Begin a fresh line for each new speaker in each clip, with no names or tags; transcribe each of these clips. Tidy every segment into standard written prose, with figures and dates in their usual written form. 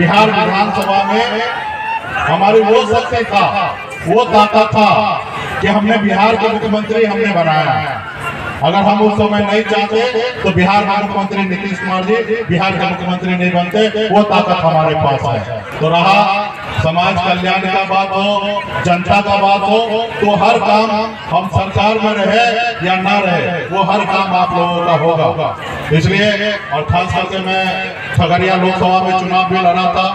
बिहार विधानसभा में हमारी वो शक्ति था, वो ताकत था कि हमने बिहार के मुख्यमंत्री हमने बनाया। अगर हम उस समय नहीं चाहते तो बिहार के मुख्यमंत्री नीतीश कुमार जी बिहार के मुख्यमंत्री नहीं बनते। वो ताकत हमारे पास है। तो रहा समाज कल्याण का बात हो, जनता का बात हो, तो हर काम हम सरकार में रहे या ना रहे, वो हर काम आप लोगों का होगा। इसलिए और खास करके मैं खगड़िया लोकसभा में चुनाव भी लड़ा था।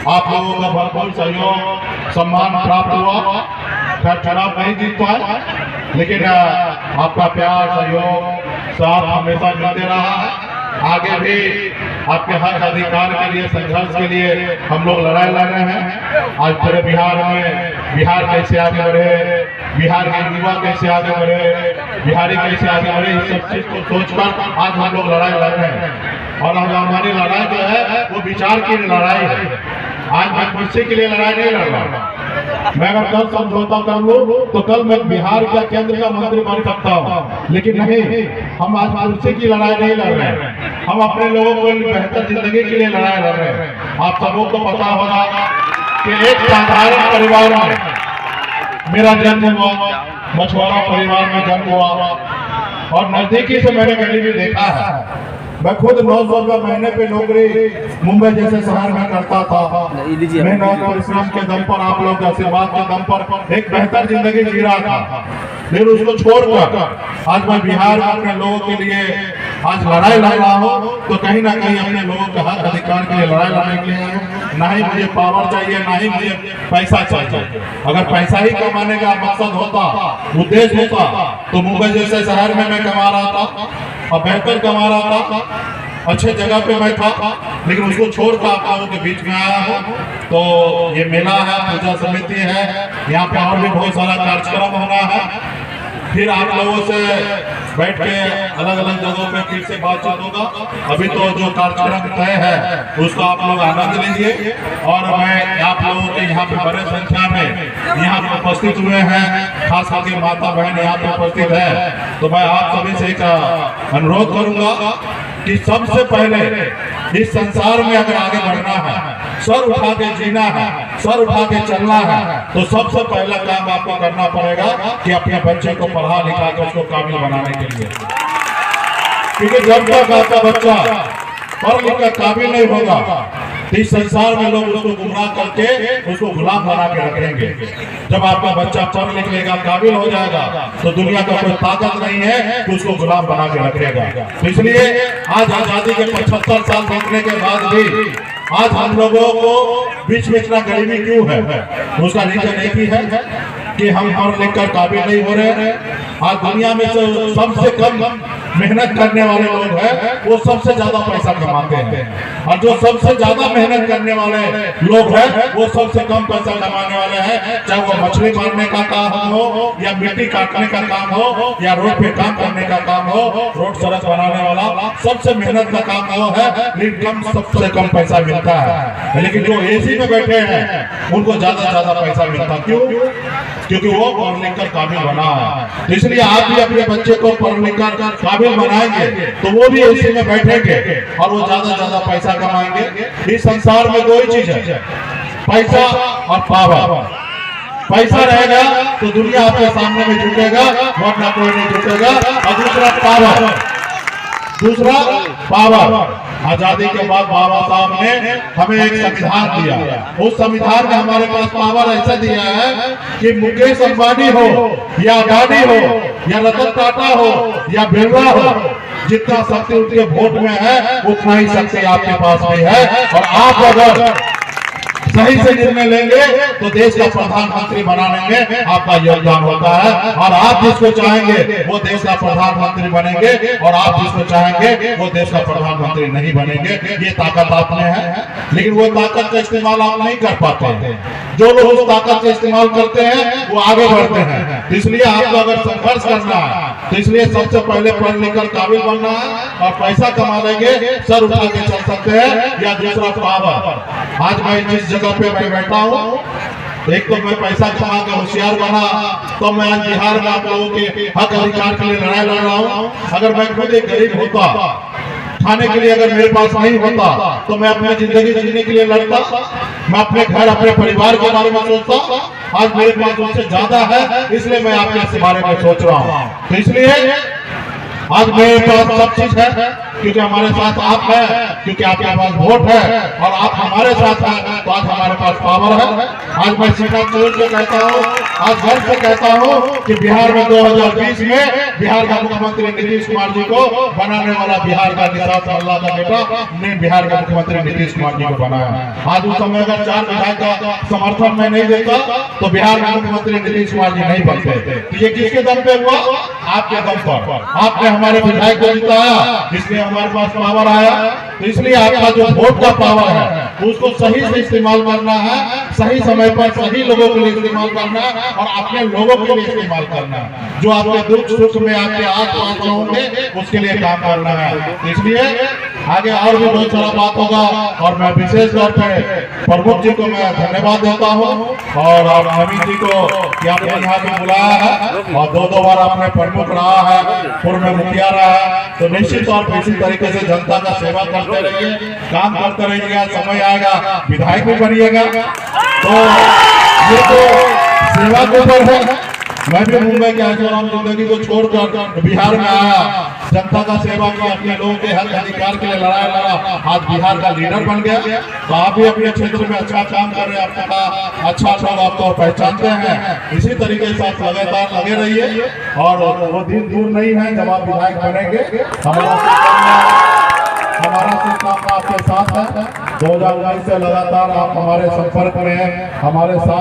आप लोगों का भरपूर सहयोग सम्मान प्राप्त हुआ। खैर चुनाव नहीं जीत पाए, लेकिन आपका प्यार सहयोग साथ हमेशा मिलते रहा है। आगे भी आपके हक अधिकार के लिए, संघर्ष के लिए हम लोग लड़ाई लड़ रहे हैं। आज पूरे बिहार में बिहार कैसे आगे बढ़े, बिहार के युवा कैसे आगे बढ़े, बिहारी कैसे आगे बढ़े, इस सब चीज को सोचकर आज हम लोग लड़ाई लड़ रहे हैं। और आज हमारी लड़ाई जो है वो विचार की लड़ाई है। आज मैं कुर्सी के लिए लड़ाई नहीं लड़ रहा। मैं अगर कल समझौता कर लूं तो कल मैं बिहार का केंद्र का मंत्री बन सकता हूं, लेकिन नहीं, हम आज कुर्सी की लड़ाई नहीं लड़ रहे हैं। हम अपने लोगों को बेहतर जिंदगी के लिए लड़ाई लड़ रहे हैं। आप सबों को पता होगा कि एक साधारण परिवार में मेरा जन्म हुआ, मछुआरा परिवार में जन्म हुआ और नजदीकी से मैंने गरीबी देखा है। मैं खुद 900 रुपये महीने पे नौकरी मुंबई जैसे शहर में करता था। मेहनत परिश्रम के दम पर, आप लोग के आशीर्वाद के दम पर एक बेहतर जिंदगी जी रहा था। फिर उसको छोड़कर आज मैं बिहार में अपने लोगों के लिए आज लड़ाई लड़ रहा हूँ, तो कहीं ना कहीं अपने लोगों के हक अधिकार के लिए लड़ाई लड़ने के लिए ना ही मुझे पावर चाहिए, ना ही मुझे पैसा चाहिए। अगर पैसा ही कमाने का मकसद होता, उद्देश्य होता, तो मुंबई जैसे शहर में मैं कमा रहा था और बेहतर कमा रहा था, अच्छे जगह पे मैं था। लेकिन उसको छोड़कर आप लोगों के बीच में आया हूँ। तो ये मेला है, पूजा समिति है, यहाँ पे और भी बहुत सारा कार्यक्रम होना है। फिर आप लोगों से बैठ के अलग अलग जगहों पे फिर से बातचीत होगा। अभी तो जो कार्यक्रम तय है उसका आप लोग आनंद लीजिए। और मैं आप लोगों के यहाँ पे बड़े संख्या में यहाँ पे उपस्थित हुए हैं, खास करके माता बहन यहाँ पे उपस्थित है, तो मैं आप सभी से एक अनुरोध करूंगा कि सबसे पहले इस संसार में अगर आगे बढ़ना है, सर उठा के जीना है, सर उठा के चलना है, तो सबसे पहला काम आपको करना पड़ेगा कि अपने बच्चे को पढ़ा लिखा के उसको काबिल बनाने के लिए। क्योंकि जब तक आपका बच्चा पढ़ लिख कर काबिल नहीं होगा, इस संसार में लोग उसको गुमराह करके उसको गुलाम बना के रखेंगे। जब आपका बच्चा पढ़ लिख लेगा, काबिल हो जाएगा, तो दुनिया का कोई ताकत नहीं है कि उसको गुलाम बना के रखेगा। तो इसलिए आज आजादी के 75 साल बीतने के बाद भी आज हम लोगों को बीच में इतना गरीबी क्यों है? उसका रीजन एक ही है कि हम पढ़ लिख कर काबिल नहीं हो रहे हैं। आज दुनिया में जो सबसे कम मेहनत करने वाले लोग हैं, वो सबसे ज्यादा पैसा कमाते हैं, और जो सबसे ज्यादा मेहनत करने वाले लोग हैं, वो सबसे कम पैसा कमाने वाले हैं। चाहे वो मछली मारने का काम हो, या मिट्टी काटने का काम हो, या रोड पे काम करने का काम हो, रोड सड़क बनाने वाला सबसे मेहनत का काम वो है, लेकिन सबसे कम पैसा मिलता है। लेकिन जो एसी में बैठे हैं उनको ज्यादा पैसा मिलता। क्यों? क्योंकि वो पढ़ लिख कर काबिल बना है। तो इसलिए आप भी अपने बच्चे को पढ़ लिख कर काबिल बनाएंगे तो वो भी एसी में बैठेंगे और वो ज्यादा पैसा कमाएंगे। इस संसार में दो ही चीज है, पैसा और पावर। पैसा रहेगा तो दुनिया आपके सामने में झुकेगा, वरना कोई नहीं झुकेगा। और दूसरा पावर। आजादी के बाद बाबा साहब ने हमें एक संविधान दिया। उस संविधान में हमारे पास पावर ऐसा दिया है कि मुकेश अंबानी हो या अडानी हो या रतन टाटा हो या बिरला हो, जितना शक्ति उनके वोट में है उतना ही शक्ति आपके पास भी है। और आप अगर सही से निर्णय लेंगे तो देश का प्रधानमंत्री बनाने में आपका योगदान होता है। और आप जिसको चाहेंगे वो देश का प्रधानमंत्री बनेंगे, और आप जिसको चाहेंगे वो देश का प्रधानमंत्री नहीं बनेंगे। ये ताकत आप में है, लेकिन वो ताकत का इस्तेमाल आप नहीं कर पाते हैं। जो लोग उस ताकत का इस्तेमाल करते हैं वो आगे बढ़ते हैं। तो इसलिए आपको अगर संघर्ष करना है तो इसलिए सबसे पहले पढ़ लिख कर काबिल बनना है, और पैसा कमा लेंगे, सर उठा के चल सकते हैं। या दूसरा पावर। आज मैं जिस जगह पे मैं बैठा हूँ, एक तो मैं पैसा कमा के होशियार बना, तो मैं आज बिहार में आप लोगों के हक अधिकार के लिए लड़ाई लड़ रहा हूँ। अगर मैं खुद एक गरीब होता खाने के लिए अगर मेरे पास नहीं होता तो मैं अपनी जिंदगी जीने के लिए लड़ता, मैं अपने घर अपने परिवार के बारे में सोचता। आज मेरे पास उससे ज्यादा है, इसलिए मैं आपके इस बारे में सोच रहा हूँ। तो इसलिए आज मेरे पास सब चीज है, क्योंकि हमारे साथ आप है, क्योंकि आपके पास वोट है और आप हमारे साथ हैं, तो आज हमारे पास पावर है। आज मैं सीधा तौर से कहता हूँ, आज गर्व से कहता हूँ कि बिहार में 2020 में बिहार का मुख्यमंत्री नीतीश कुमार जी को बनाने वाला बिहार का निषाद अल्लाह का बेटा ने बिहार के मुख्यमंत्री नीतीश कुमार जी को बनाया। आज उस समय अगर 4 विधायक का समर्थन में नहीं देता तो बिहार के मुख्यमंत्री नीतीश कुमार जी नहीं बनते। तो ये किसके दम पे हुआ? आपके दम पर। आपने हमारे विधायक को जिताया, इसलिए हमारे पास पावर आया। तो इसलिए आपका जो वोट का पावर है उसको सही से इस्तेमाल करना है, सही समय पर सही लोगों के लिए इस्तेमाल करना है और अपने लोगों के लिए इस्तेमाल करना है। जो आपके दुख सुख में आपके आस-पास होंगे उसके लिए काम करना है। तो इसलिए आगे और भी बहुत सारा बात होगा और मैं विशेष तौर पे प्रमुख जी को मैं धन्यवाद देता हूँ और नवीन जी को कि आपने यहाँ पे बुलाया है और 2 बार आपने प्रमुख रहा है, पूर्व में मुखिया रहा है। तो निश्चित तौर पर इसी तरीके से जनता का सेवा करते रहिए, काम करते रहिएगा, समय आएगा विधायक भी बनिएगा। तो ये तो सेवा के ऊपर है। मैं भी मुंबई के आजम जिंदगी को छोड़कर बिहार में आया, जनता का सेवा किया, अपने लोगों के हक अधिकार के लिए लड़ाई लड़ा, आज बिहार का लीडर बन गया। तो आप भी अपने क्षेत्र में अच्छा काम कर रहे हैं, आपका अच्छा लोग आपको पहचानते हैं। इसी तरीके से आप लगातार लगे रहिए और वो दिन दूर नहीं है जब आप विधायक बनेंगे। हमारा शुभकामना आपके साथ है। 2019 से लगातार आप हमारे संपर्क में हैं, हमारे साथ